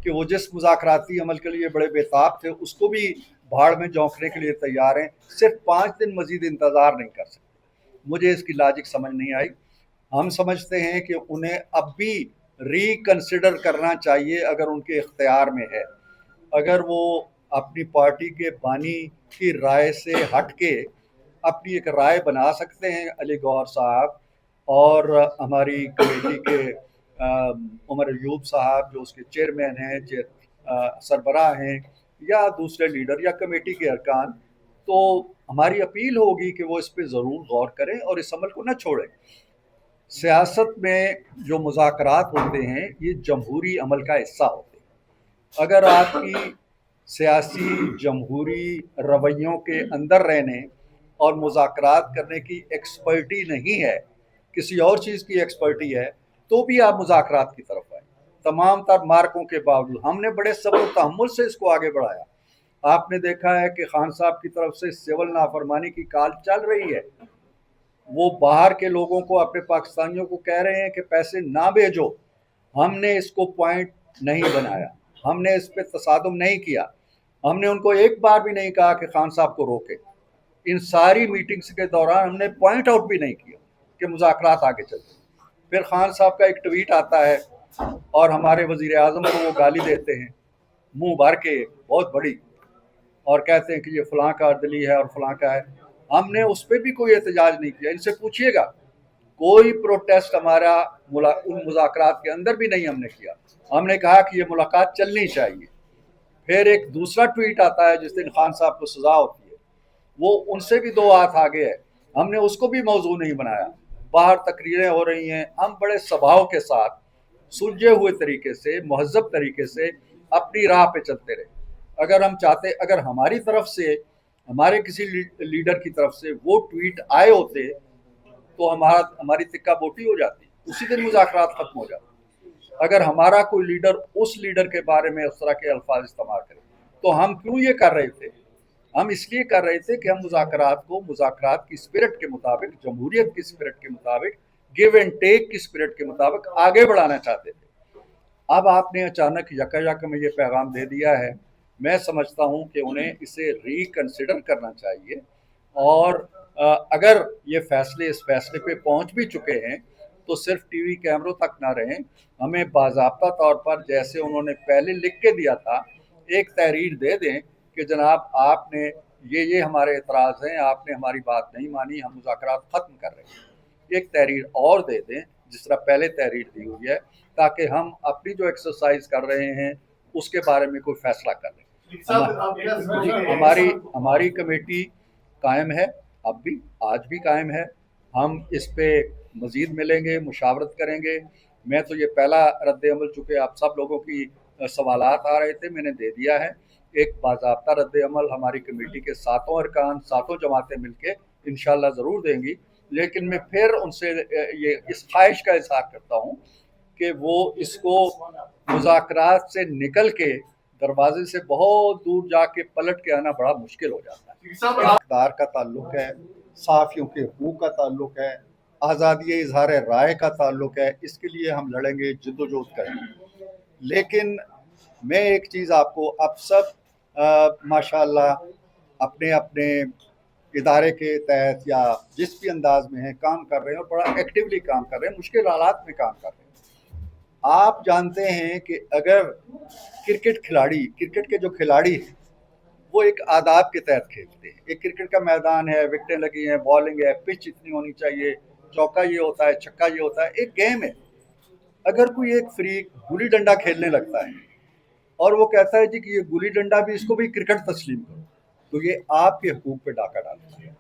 कि वो जिस मुज़ाकराती अमल के लिए बड़े बेताब थे उसको भी भाड़ में झोंकने के लिए तैयार हैं, सिर्फ 5 दिन मजीद इंतज़ार नहीं कर सकते। मुझे इसकी लॉजिक समझ नहीं आई। हम समझते हैं कि उन्हें अब भी रिकंसिडर करना चाहिए अगर उनके इख्तियार में है। अगर वो अपनी पार्टी के बानी की राय से हट के अपनी एक राय बना सकते हैं, अली गौहर साहब और हमारी कमेटी के उमर अयूब साहब जो उसके चेयरमैन हैं, सरबराह हैं, या दूसरे लीडर या कमेटी के अरकान, तो हमारी अपील होगी कि वो इस पे ज़रूर गौर करें और इस अमल को न छोड़ें। सियासत में जो मुज़ाकरात होते हैं ये जमहूरी अमल का हिस्सा होते हैं। अगर आपकी सियासी जमहूरी रवैयों के अंदर रहने और मुज़ाकरात करने की एक्सपर्टी नहीं है, किसी और चीज़ की एक्सपर्टी है, तो भी आप मुज़ाकरात की तरफ आए। तमाम तर मार्कों के बावजूद हमने बड़े सब्र तहम्मुल से इसको आगे बढ़ाया। आपने देखा है कि खान साहब की तरफ से सिविल नाफरमानी की कॉल चल रही है। वो बाहर के लोगों को, अपने पाकिस्तानियों को कह रहे हैं कि पैसे ना भेजो। हमने इसको पॉइंट नहीं बनाया, हमने इस पे तसादुम नहीं किया, हमने उनको एक बार भी नहीं कहा कि खान साहब को रोके। इन सारी मीटिंग्स के दौरान हमने पॉइंट आउट भी नहीं किया कि मुज़ाकरात आगे चलते। फिर खान साहब का एक ट्वीट आता है और हमारे वज़ीर आज़म को वो गाली देते हैं मुंह भर के बहुत बड़ी, और कहते हैं कि ये फलां का अर्दली है और फलां का है। हमने उस पर भी कोई एहतजाज नहीं किया। इनसे पूछिएगा, कोई प्रोटेस्ट हमारा उन मुज़ाकरात के अंदर भी नहीं हमने किया। हमने कहा कि ये मुलाकात चलनी चाहिए। फिर एक दूसरा ट्वीट आता है जिस दिन खान साहब को सज़ा होती है, वो उनसे भी 2 हाथ आगे है, हमने उसको भी मौजू नहीं बनाया। बाहर तकरीरें हो रही हैं, हम बड़े स्वभाव के साथ सुलझे हुए तरीके से, महज़्ज़ब तरीके से अपनी राह पे चलते रहे। अगर हम चाहते, अगर हमारी तरफ से, हमारे किसी लीडर की तरफ से वो ट्वीट आए होते तो हमारी तिक्का बोटी हो जाती, उसी दिन मुज़ाकरात ख़त्म हो जाते। अगर हमारा कोई लीडर उस लीडर के बारे में उस तरह के अल्फाज इस्तेमाल करे, तो हम क्यों ये कर रहे थे? हम इसलिए कर रहे थे कि हम मुज़ाकरात को मुज़ाकरात की स्पिरिट के मुताबिक, जमहूरियत की स्पिरिट के मुताबिक, गिव एंड टेक की स्पिरिट के मुताबिक आगे बढ़ाना चाहते थे। अब आपने अचानक यकायक में ये पैगाम दे दिया है। मैं समझता हूँ कि उन्हें इसे रिकंसिडर करना चाहिए, और अगर ये फैसले इस फैसले पे पहुँच भी चुके हैं तो सिर्फ टीवी कैमरों तक ना रहें, हमें बाज़ाब्ता तौर पर जैसे उन्होंने पहले लिख के दिया था एक तहरीर दे दें कि जनाब आपने ये हमारे एतराज़ हैं, आपने हमारी बात नहीं मानी, हम मुज़ाकरात ख़त्म कर रहे हैं। एक तहरीर और दे दें जिस तरह पहले तहरीर दी हुई है, ताकि हम अपनी जो एक्सरसाइज कर रहे हैं उसके बारे में कोई फैसला कर लें। हमारी हमारी कमेटी कायम है, अब भी, आज भी कायम है। हम इस पे मज़ीद मिलेंगे, मुशावरत करेंगे। मैं तो ये पहला रद्द-ए-अमल, चूँकि आप सब लोगों की सवालात आ रहे थे, मैंने दे दिया है। एक बाज़ाब्ता रद्द-ए-अमल हमारी कमेटी के सातों अरकान, सातों जमातें मिलके इंशाअल्लाह ज़रूर देंगी। लेकिन मैं फिर उनसे ये इस ख्वाहिश का इज़हार करता हूँ कि वो इसको मुज़ाकरात से निकल के दरवाजे से बहुत दूर जाके पलट के आना बड़ा मुश्किल हो जाता है। इक़्तिदार का ताल्लुक है, सहाफ़ियों के हुकूक का ताल्लुक है, आज़ादी इज़हार राय का ताल्लुक है। इसके लिए हम लड़ेंगे, जिद्दोजहद करेंगे। लेकिन मैं एक चीज़ आपको, आप सब माशाअल्लाह अपने अपने इदारे के तहत या जिस भी अंदाज में है काम कर रहे हैं, और बड़ा एक्टिवली काम कर रहे हैं, मुश्किल हालात में काम कर रहे हैं। आप जानते हैं कि अगर क्रिकेट के जो खिलाड़ी हैं वो एक आदाब के तहत खेलते हैं। एक क्रिकेट का मैदान है, विकेटें लगी हैं, बॉलिंग है, पिच इतनी होनी चाहिए, चौका ये होता है, छक्का ये होता है, एक गेम है। अगर कोई एक फ्रीक गुल्ली डंडा खेलने लगता है और वो कहता है जी कि ये गुल्ली डंडा भी, इसको भी क्रिकेट तस्लीम करो, तो ये आपके हकूक पे डाका डालता है।